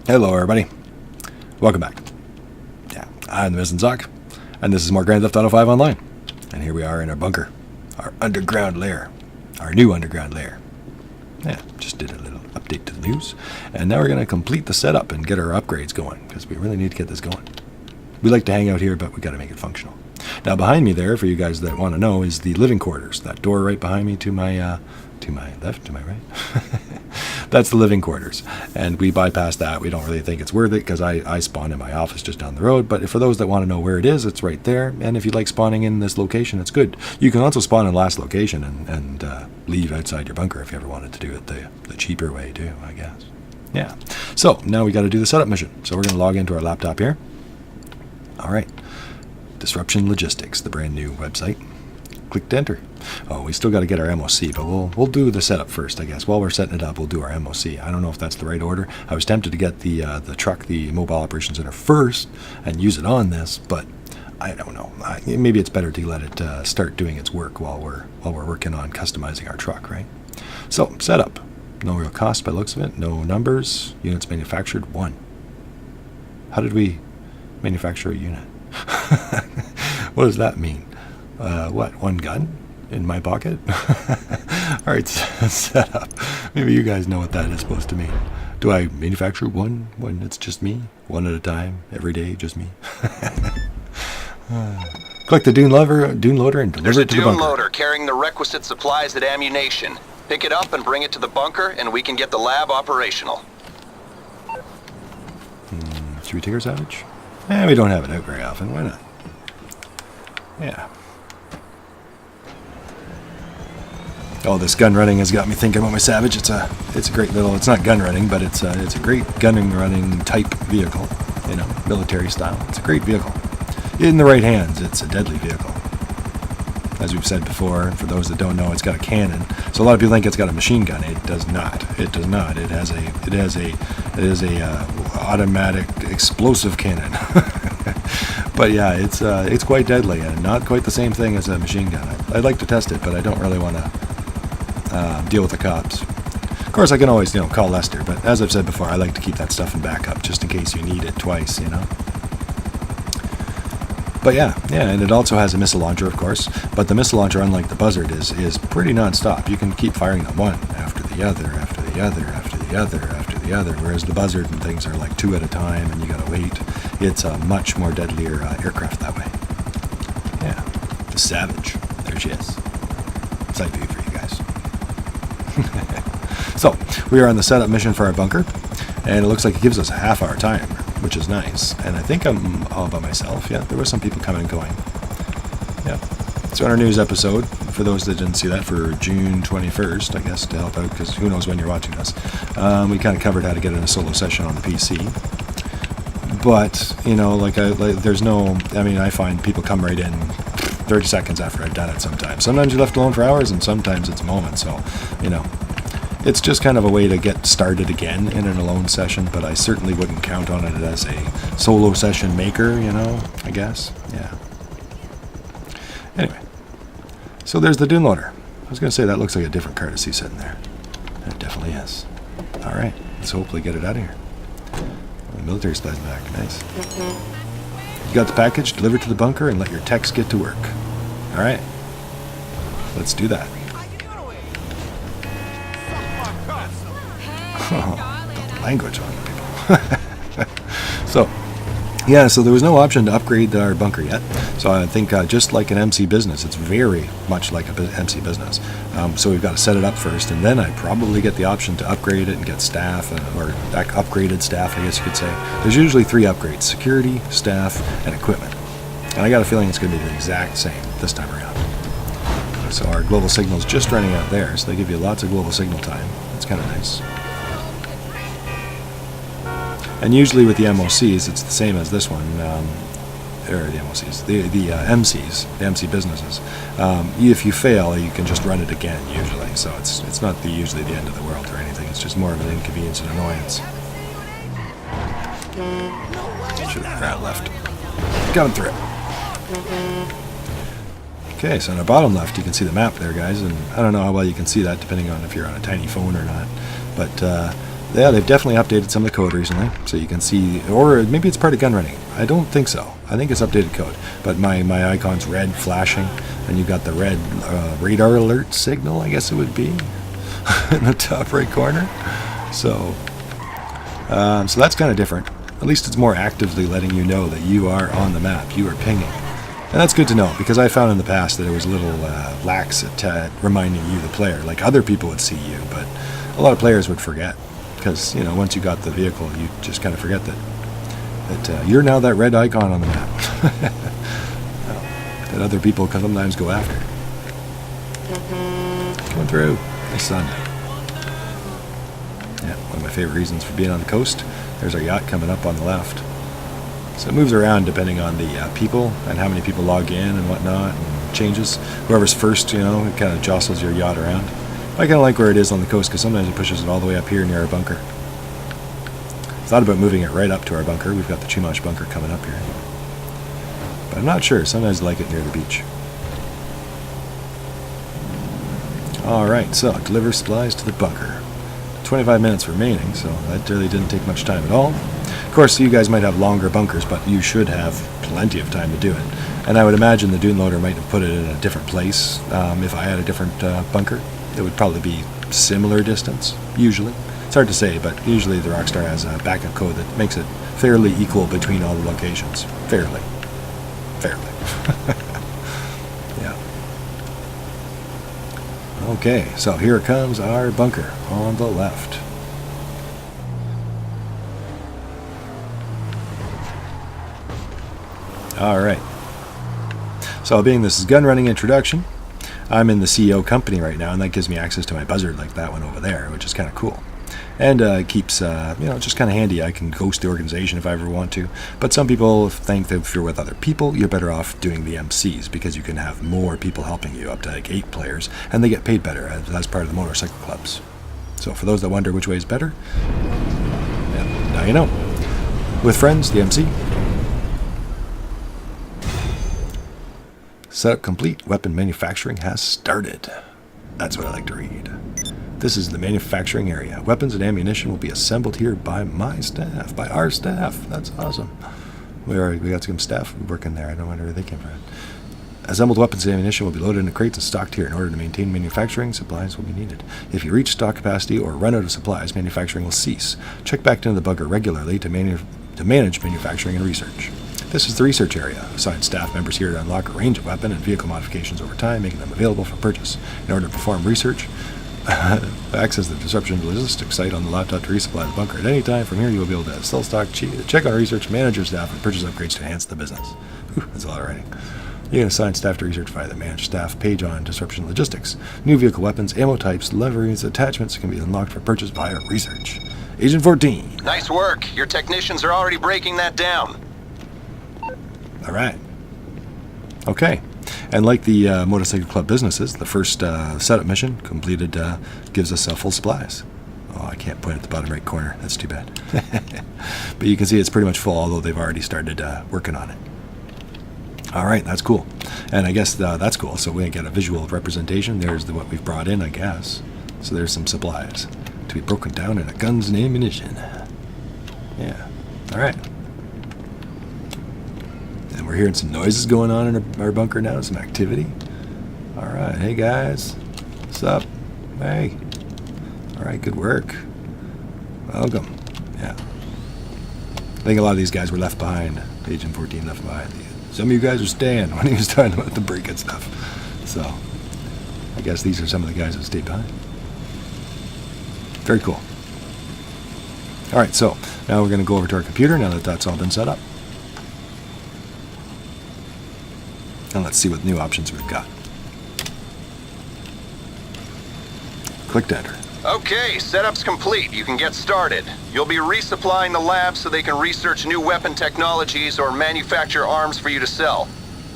Hello everybody, welcome back. Yeah, I'm the Missing Sock, and this is more Grand Theft Auto 5 Online. And here we are in our bunker, our underground lair, our new underground lair. Yeah, just did a little update to the news, and now we're going to complete the setup and get our upgrades going, because we really need to get this going. We like to hang out here, but we got to make it functional. Now behind me there, for you guys that want to know, is the living quarters. That door right behind me to my left, to my right. That's the living quarters, and we bypass that. We don't really think it's worth it because I spawn in my office just down the road. But for those that want to know where it is, it's right there. And if you like spawning in this location, it's good. You can also spawn in last location and leave outside your bunker if you ever wanted to do it the cheaper way too, I guess. Yeah. So now we got to do the setup mission. So we're going to log into our laptop here. All right. Disruption Logistics, the brand new website. Click to enter. Oh, we still got to get our MOC, but we'll do the setup first, I guess. While we're setting it up, we'll do our MOC. I don't know if that's the right order. I was tempted to get the truck, the Mobile Operations Center, first and use it on this, but I don't know. Maybe it's better to let it start doing its work while we're working on customizing our truck, right? So setup. No real cost by the looks of it. No numbers. Units manufactured 1. How did we manufacture a unit? What does that mean? What, 1 gun in my pocket? All right, set up. Maybe you guys know what that is supposed to mean. Do I manufacture 1 when it's just me? 1 at a time, every day, just me? Click the dune loader and deliver it to the bunker. There's a dune loader carrying the requisite supplies and ammunition. Pick it up and bring it to the bunker, and we can get the lab operational. Should we take our Savage? We don't have it out very often. Why not? Yeah. Oh, this gun running has got me thinking about my Savage. It's a great little. It's not gun running, but it's a great gunning running type vehicle. You know, military style. It's a great vehicle. In the right hands, it's a deadly vehicle. As we've said before, and for those that don't know, it's got a cannon. So a lot of people think it's got a machine gun. It does not. It does not. It is a automatic explosive cannon. But yeah, it's quite deadly and not quite the same thing as a machine gun. I'd like to test it, but I don't really want to deal with the cops. Of course, I can always call Lester, but as I've said before, I like to keep that stuff in backup just in case you need it twice, But yeah, and it also has a missile launcher, of course. But the missile launcher, unlike the Buzzard, is pretty non-stop. You can keep firing them one after the other, after the other, after the other, after the other. Whereas the Buzzard and things are like 2 at a time, and you gotta wait. It's a much more deadlier aircraft that way. Yeah, the Savage. There she is. Side view for you guys. So we are on the setup mission for our bunker, and it looks like it gives us a half-hour time, which is nice. And I think I'm all by myself. Yeah, there were some people coming and going. Yeah. So in our news episode, for those that didn't see that, for June 21st, I guess, to help out, because who knows when you're watching this, we kind of covered how to get in a solo session on the PC. But, there's no, I find people come right in 30 seconds after I've done it sometimes. Sometimes you're left alone for hours, and sometimes it's moments. So, it's just kind of a way to get started again in an alone session, but I certainly wouldn't count on it as a solo session maker, I guess. Yeah. Anyway, so there's the dune loader. I was going to say that looks like a different car to see sitting there. It definitely is. All right, let's hopefully get it out of here. The military supplies back. Nice. You got the package, deliver it to the bunker, and let your techs get to work. All right, let's do that. Oh, the language on people. So there was no option to upgrade our bunker yet. So I think just like an MC business, it's very much like an MC business. So we've got to set it up first, and then I'd probably get the option to upgrade it and get staff, or upgraded staff, I guess you could say. There's usually 3 upgrades: security, staff, and equipment. And I got a feeling it's going to be the exact same this time around. So our global signal's just running out there, so they give you lots of global signal time. That's kind of nice. And usually with the MOCs, it's the same as this one, or the MOCs, the MCs, the MC businesses. If you fail, you can just run it again usually. So it's not usually the end of the world or anything. It's just more of an inconvenience and annoyance. Should have crowd left. Got him through. Okay, so on the bottom left, you can see the map there, guys. And I don't know how well you can see that, depending on if you're on a tiny phone or not. But Yeah, they've definitely updated some of the code recently, so you can see, or maybe it's part of Gunrunning. I don't think so. I think it's updated code. But my icon's red flashing, and you've got the red radar alert signal, I guess it would be, in the top right corner. So that's kind of different. At least it's more actively letting you know that you are on the map, you are pinging. And that's good to know, because I found in the past that it was a little lax at reminding you, the player. Like, other people would see you, but a lot of players would forget. Because, you know, once you got the vehicle, you just kind of forget that you're now that red icon on the map. That other people can sometimes go after. Coming through. Nice sun. Yeah, one of my favorite reasons for being on the coast. There's our yacht coming up on the left. So it moves around depending on the people and how many people log in and whatnot, and changes. Whoever's first, you know, it kind of jostles your yacht around. I kind of like where it is on the coast, because sometimes it pushes it all the way up here near our bunker. Thought about moving it right up to our bunker. We've got the Chumash Bunker coming up here. But I'm not sure. Sometimes I like it near the beach. Alright, so deliver supplies to the bunker. 25 minutes remaining, so that really didn't take much time at all. Of course, you guys might have longer bunkers, but you should have plenty of time to do it. And I would imagine the dune loader might have put it in a different place. If I had a different bunker, it would probably be similar distance, usually. It's hard to say, but usually the Rockstar has a backup code that makes it fairly equal between all the locations. Fairly. Yeah. Okay, so here comes our bunker on the left. Alright. So being this is Gunrunning Introduction, I'm in the CEO company right now, and that gives me access to my buzzard like that one over there, which is kind of cool. And it keeps, you know, just kind of handy. I can ghost the organization if I ever want to. But some people think that if you're with other people, you're better off doing the MCs, because you can have more people helping you, up to like 8 players, and they get paid better as part of the motorcycle clubs. So for those that wonder which way is better, yeah, now you know. With friends, the MC. Setup complete. Weapon manufacturing has started. That's what I like to read. This is the manufacturing area. Weapons and ammunition will be assembled here by my staff, by our staff. We got some staff working there. I don't wonder where they came from. Assembled weapons and ammunition will be loaded into crates and stocked here. In order to maintain manufacturing, supplies will be needed. If you reach stock capacity or run out of supplies, manufacturing will cease. Check back into the bunker regularly to manage manufacturing and research. This is the research area. Assigned staff members here to unlock a range of weapon and vehicle modifications over time, making them available for purchase. In order to perform research, access the disruption logistics site on the laptop to resupply the bunker at any time. From here, you will be able to sell stock, check on research, manage your staff, and purchase upgrades to enhance the business. Whew, that's a lot of writing. You can assign staff to research via the Manage Staff page on Disruption Logistics. New vehicle weapons, ammo types, liveries, attachments can be unlocked for purchase via research. Agent 14. Nice work. Your technicians are already breaking that down. All right. Okay. And like the Motorcycle Club businesses, the first setup mission completed gives us full supplies. Oh, I can't point at the bottom right corner. That's too bad. But you can see it's pretty much full, although they've already started working on it. All right, that's cool. And I guess that's cool. So we get a visual representation. There's what we've brought in, I guess. So there's some supplies to be broken down into guns and ammunition. Yeah. All right. And we're hearing some noises going on in our bunker now, some activity. All right. Hey, guys. What's up? Hey. All right, good work. Welcome. Yeah. I think a lot of these guys were left behind. Agent 14 left behind. Some of you guys are staying when he was talking about the break and stuff. So, I guess these are some of the guys that stayed behind. Very cool. All right, so now we're going to go over to our computer now that that's all been set up. And let's see what new options we've got. Click to enter. Okay, setup's complete. You can get started. You'll be resupplying the lab so they can research new weapon technologies or manufacture arms for you to sell.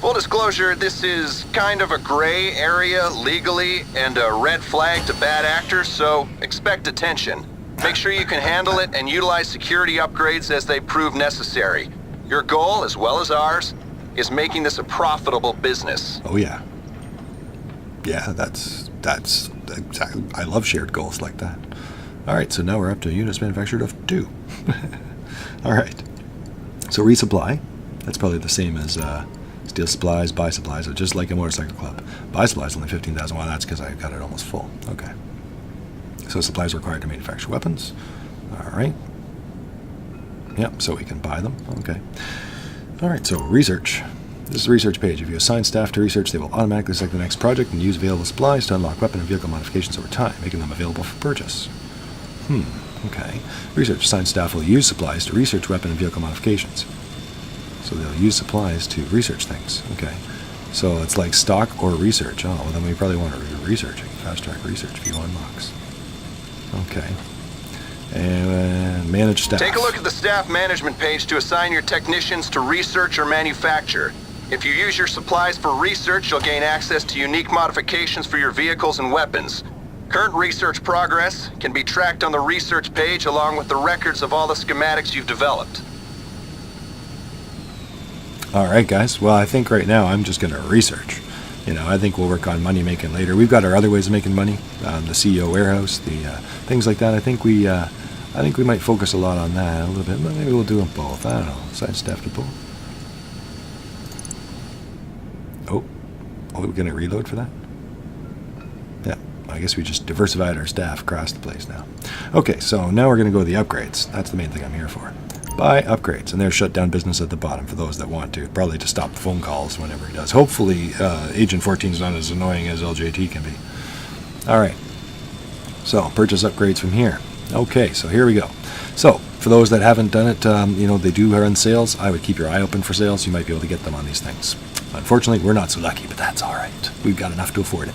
Full disclosure, this is kind of a gray area legally and a red flag to bad actors, so expect attention. Make sure you can handle it and utilize security upgrades as they prove necessary. Your goal, as well as ours, is making this a profitable business. Oh yeah. Yeah, that's I love shared goals like that. All right, so now we're up to units manufactured of 2. All right. So resupply. That's probably the same as steal supplies, buy supplies. So just like a motorcycle club. Buy supplies only 15,000. Well, that's because I got it almost full. Okay. So supplies required to manufacture weapons. All right. Yep, so we can buy them. Okay. All right, so research. This is the research page. If you assign staff to research, they will automatically select the next project and use available supplies to unlock weapon and vehicle modifications over time, making them available for purchase. Okay. Research assigned staff will use supplies to research weapon and vehicle modifications. So they'll use supplies to research things. Okay. So it's like stock or research. Oh, well then we probably want to researching. Fast track research view unlocks. Okay. And manage staff. Take a look at the staff management page to assign your technicians to research or manufacture. If you use your supplies for research, you'll gain access to unique modifications for your vehicles and weapons. Current research progress can be tracked on the research page along with the records of all the schematics you've developed. All right, guys. Well, I think right now I'm just going to research. I think we'll work on money making later. We've got our other ways of making money, the CEO warehouse, the things like that. I think we might focus a lot on that a little bit. But maybe we'll do them both. I don't know. Assign staff to both. Oh, we're going to reload for that? Yeah, I guess we just diversified our staff across the place now. Okay, so now we're going to go to the upgrades. That's the main thing I'm here for. Buy upgrades, and there's shut down business at the bottom for those that want to. Probably to stop the phone calls whenever he does. Hopefully, Agent 14 is not as annoying as LJT can be. All right, so purchase upgrades from here. Okay, so here we go. So for those that haven't done it, they do run sales. I would keep your eye open for sales. You might be able to get them on these things. Unfortunately, we're not so lucky, but that's all right. We've got enough to afford it.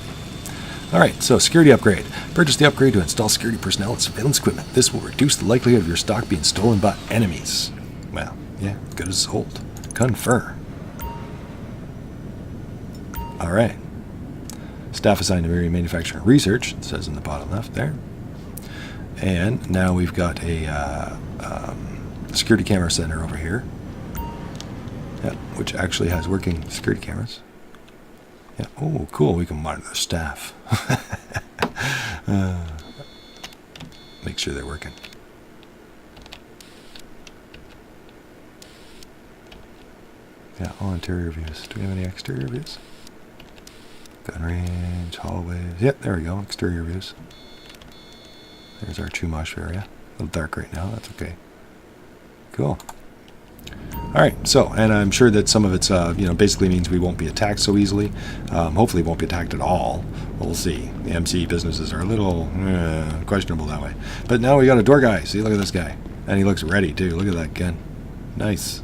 All right, so security upgrade. Purchase the upgrade to install security personnel and surveillance equipment. This will reduce the likelihood of your stock being stolen by enemies. Well, yeah, good as sold. Confirm. All right. Staff assigned to manufacturing research, it says in the bottom left there. And now we've got a security camera center over here. Yeah, which actually has working security cameras. Yeah. Oh, cool. We can monitor staff. Make sure they're working. Yeah, all interior views. Do we have any exterior views? Gun range, hallways. Yep, there we go. Exterior views. There's our Chumash area. A little dark right now. That's okay. Cool. All right, so, and I'm sure that some of it's, basically means we won't be attacked so easily. Hopefully we won't be attacked at all. We'll see. The MC businesses are a little questionable that way. But now we got a door guy. See, look at this guy. And he looks ready, too. Look at that gun. Nice.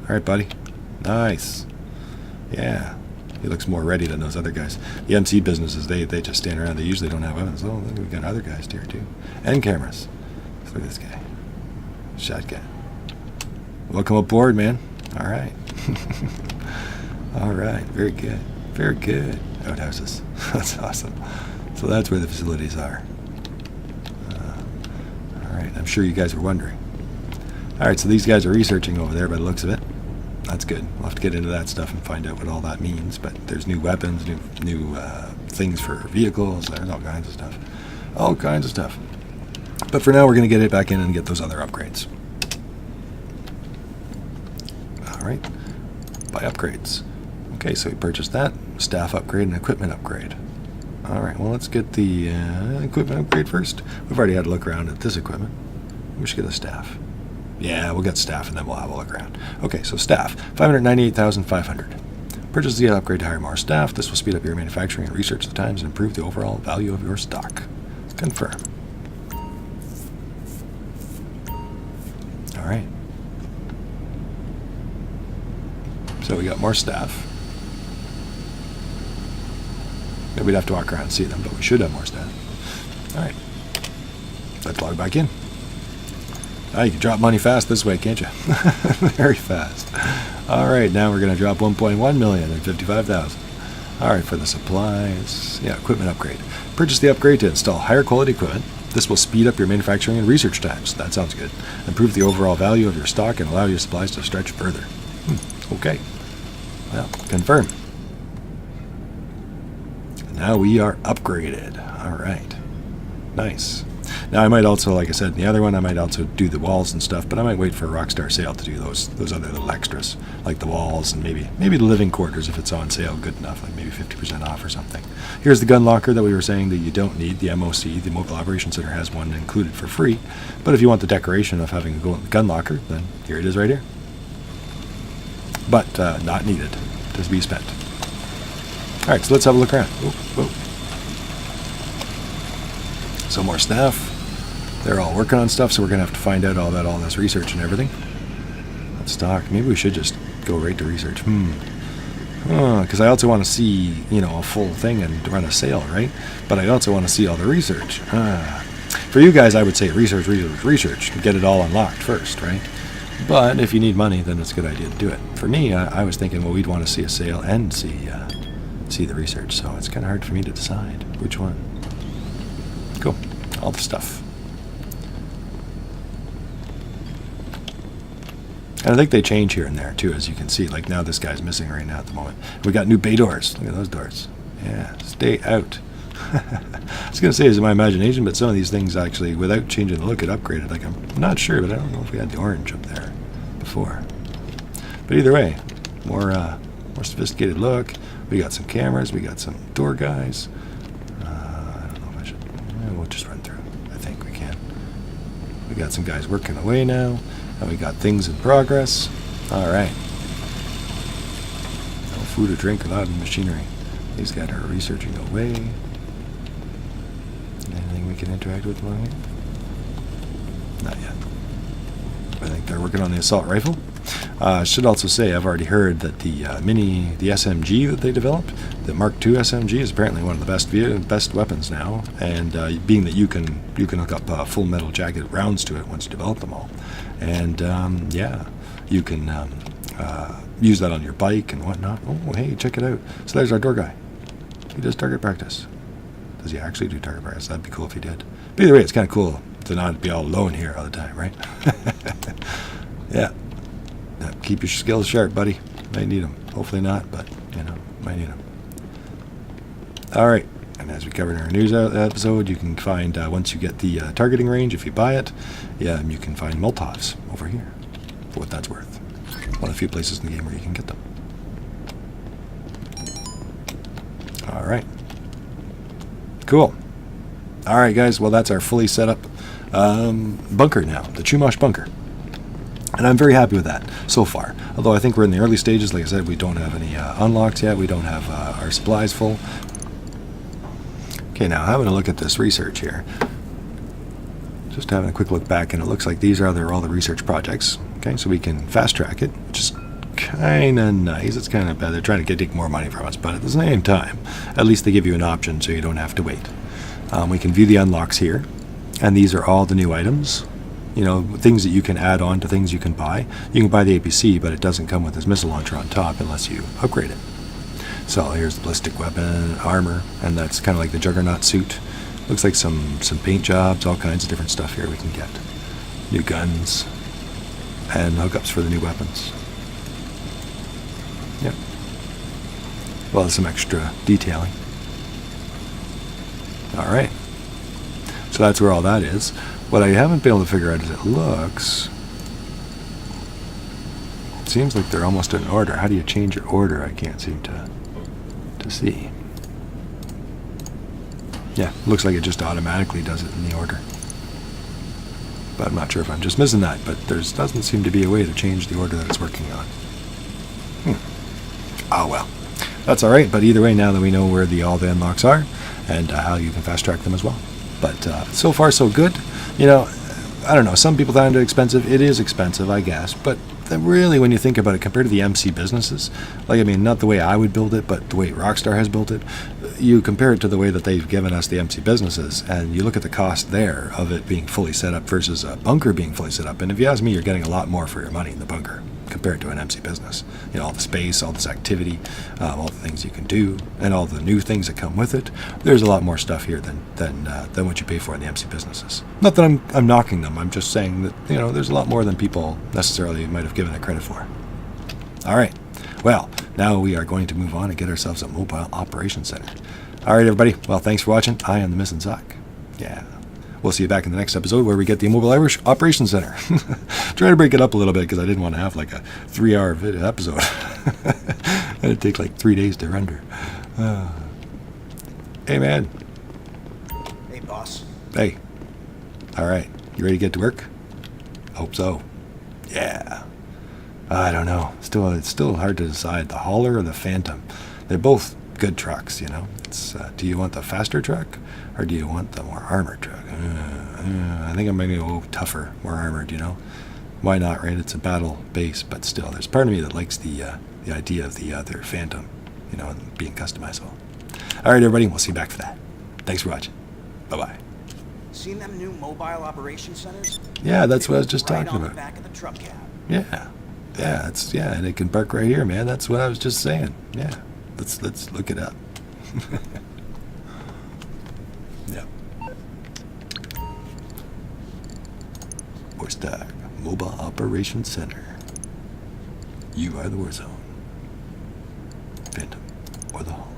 All right, buddy. Nice. Yeah. He looks more ready than those other guys. The MC businesses, they just stand around. They usually don't have weapons. Oh, look, we've got other guys here, too. And cameras. Look at this guy. Shotgun. Welcome aboard, man. All right. All right. Very good. Very good. Outhouses. That's awesome. So that's where the facilities are. All right. I'm sure you guys are wondering. All right. So these guys are researching over there by the looks of it. That's good. We'll have to get into that stuff and find out what all that means. But there's new weapons, new things for vehicles. There's all kinds of stuff. All kinds of stuff. But for now, we're going to get it back in and get those other upgrades. All right, buy upgrades. Okay, so we purchased that. Staff upgrade and equipment upgrade. All right, well, let's get the equipment upgrade first. We've already had a look around at this equipment. We should get a staff. Yeah, we'll get staff and then we'll have a look around. Okay, so staff, 598,500. Purchase the upgrade to hire more staff. This will speed up your manufacturing and research the times and improve the overall value of your stock. Confirm. All right. So we got more staff. Maybe we'd have to walk around and see them, but we should have more staff. All right. Let's log back in. Oh, you can drop money fast this way, can't you? Very fast. All right, now we're going to drop 1.1 million and 55,000. All right, for the supplies. Yeah, equipment upgrade. Purchase the upgrade to install higher quality equipment. This will speed up your manufacturing and research times. That sounds good. Improve the overall value of your stock and allow your supplies to stretch further. Okay. Well, confirm. Now we are upgraded. All right. Nice. Now I might also, like I said in the other one, I might also do the walls and stuff, but I might wait for a Rockstar sale to do those other little extras, like the walls and maybe the living quarters if it's on sale good enough, like maybe 50% off or something. Here's the gun locker that we were saying that you don't need. The MOC, the Mobile Operations Center, has one included for free, but if you want the decoration of having a gun locker, then here it is right here. But not needed to be spent. All right, so let's have a look around. Some more staff. They're all working on stuff, so we're going to have to find out all about all this research and everything. Let's talk. Maybe we should just go right to research. Because I also want to see, a full thing and run a sale, right? But I also want to see all the research. For you guys, I would say research, to get it all unlocked first, right? But if you need money, then it's a good idea to do it. For me, I was thinking, well, we'd want to see a sale and see the research, so it's kind of hard for me to decide which one. Cool. All the stuff. And I think they change here and there, too, as you can see. Like, now this guy's missing right now at the moment. We got new bay doors. Look at those doors. Yeah, stay out. I was going to say, is it my imagination, but some of these things actually, without changing the look, it upgraded. Like, I'm not sure, but I don't know if we had the orange up there before. But either way, more sophisticated look. We got some cameras. We got some door guys. I don't know if I should... we'll just run through. I think we can. We got some guys working away now. And we got things in progress. All right. No food or drink allowed in machinery. These guys are researching away. Anything we can interact with along here? Not yet. I think they're working on the assault rifle. I should also say I've already heard that the SMG that they developed, the Mark II SMG, is apparently one of the best weapons now. And being that you can hook up full metal jacket rounds to it once you develop them all. And you can use that on your bike and whatnot. Oh, hey, check it out. So there's our door guy. He does target practice. Does he actually do target practice? That'd be cool if he did. But either way, it's kind of cool to not be all alone here all the time, right? Yeah. Keep your skills sharp, buddy. Might need them. Hopefully not, but, might need them. All right. And as we covered in our news episode, you can find, once you get the targeting range, if you buy it, you can find Molotovs over here, for what that's worth. One of the few places in the game where you can get them. All right. Cool. All right, guys. Well, that's our fully set up bunker now, the Chumash Bunker. And I'm very happy with that so far. Although I think we're in the early stages. Like I said, we don't have any unlocks yet. We don't have our supplies full. Okay, now having a look at this research here. Just having a quick look back, and it looks like these are all the research projects. Okay, so we can fast track it, which is kind of nice. It's kind of bad. They're trying to take more money from us, but at the same time, at least they give you an option so you don't have to wait. We can view the unlocks here, and these are all the new items. Things that you can add on to things you can buy. You can buy the APC, but it doesn't come with this missile launcher on top unless you upgrade it. So here's the ballistic weapon, armor, and that's kind of like the Juggernaut suit. Looks like some paint jobs, all kinds of different stuff here we can get. New guns, and hookups for the new weapons. Yep. Well, there's some extra detailing. All right. So that's where all that is. What I haven't been able to figure out is it seems like they're almost in order. How do you change your order? I can't seem to see. Yeah, looks like it just automatically does it in the order. But I'm not sure if I'm just missing that, but there doesn't seem to be a way to change the order that it's working on. Oh well. That's alright, but either way, now that we know where all the unlocks are, and how you can fast track them as well. But so far so good. I don't know, some people find it expensive. It is expensive, I guess, but really, when you think about it, compared to the MC businesses, not the way I would build it, but the way Rockstar has built it, you compare it to the way that they've given us the MC businesses, and you look at the cost there of it being fully set up versus a bunker being fully set up, and if you ask me, you're getting a lot more for your money in the bunker compared to an MC business. All the space, all this activity, all the things you can do, and all the new things that come with it. There's a lot more stuff here than what you pay for in the MC businesses. Not that I'm knocking them. I'm just saying that there's a lot more than people necessarily might have given it credit for. All right. Well, now we are going to move on and get ourselves a mobile operations center. All right, everybody. Well, thanks for watching. I am the Missing Sock. Yeah. We'll see you back in the next episode where we get the Mobile Irish Operations Center. Trying to break it up a little bit because I didn't want to have like a 3-hour video episode. It'd take like 3 days to render. Hey, man. Hey, boss. Hey. All right. You ready to get to work? Hope so. Yeah. I don't know. It's still hard to decide. The Hauler or the Phantom. They're both good trucks, you know. It's do you want the faster truck or do you want the more armored truck? I think I'm going to go tougher, more armored, you know. Why not, right? It's a battle base, but still, there's part of me that likes the idea of the other Phantom, you know, and being customizable. All right, everybody, we'll see you back for that. Thanks for watching. Bye-bye. Seen them new mobile operation centers? Yeah, that's what I was just Right talking on about. the back of the truck cab. Yeah, and it can park right here, man. That's what I was just saying. Yeah, let's look it up. Yeah. Warstar Mobile Operations Center. You are the war zone. Phantom or the Hall.